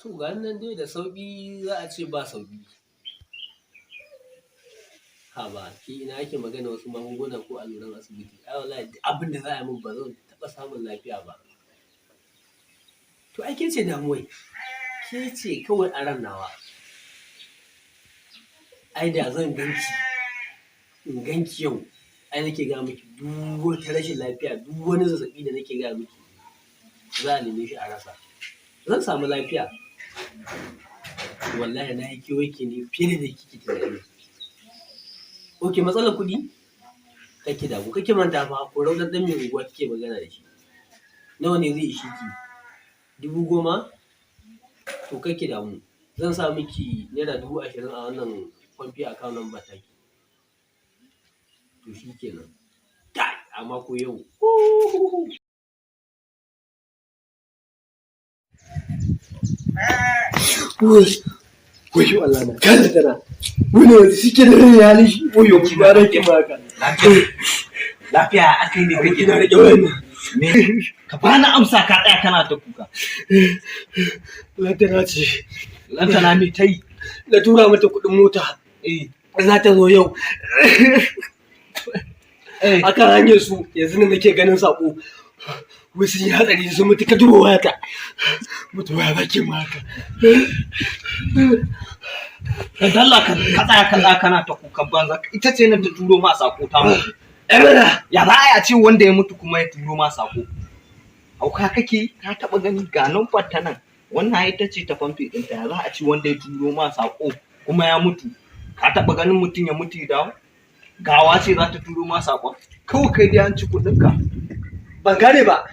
To ga nan dai da sauƙi za a ce ba sauƙi. Haba ke ina ake magana wasu magunguna ko alluran asibiti. Ai wallahi duk abin da za a yi min ba zan taɓa samun lafiya ba. To ai ke ce damuwai, ke ce kawai a ran nawa. Ai da zan ganki, in ganki yau, ai nake gaya miki duk wata rashin lafiya, duk wani zazzaɓi da nake gaya miki za a neme shi a rasa. Zan samu lafiya. Wallahi na yi kewaye ne fiye da kike tunani. Ok, matsalar kuɗi? Kake damu, kake manta fa ko rauɗar ɗan mai unguwa kike magana da shi. Nawa ne zai ishe ki? 10,000? To kake damu. Zan sa miki naira 20,000 a wannan famfi account number taki. To shi kenan. Kai, amma ko yau. Wayyo Allah na kada tana. Wani yanzu shike da rai ya lishi. Wayyo ki ba da ki maka. Lafiya akai ne kake da rage wannan. Me ka bani amsa ka tsaya kana ta kuka. Lantana ce. Lantana me tai? Na tura mata kuɗin mota. Za ta zo yau. Akan hanyar su yanzu ne nake ganin saƙo. Wasu yi hatsari sun mutu ka duba wayata. Mutuwa ba ke maka. Dan Allah ka tsaya kana ta kukan banza. Ita ce nan ta turo ma sako ta mu. Ya za a ce wanda ya mutu kuma ya turo ma sako. Hauka kake ka taɓa gani ga numfar ta nan. Wannan ita ce ta famfe ɗinta. Ya za a ce wanda ya turo ma sako kuma ya mutu. Ka taɓa ganin mutum ya mutu ya dawo? Gawa ce za ta turo ma sakon. Kawai kai dai an ci kuɗinka. Ban gane ba.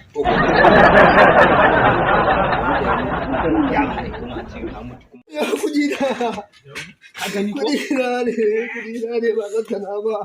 Ya kuɗi na. Ka gani ko? Kuɗi na ne ba zan tana ba.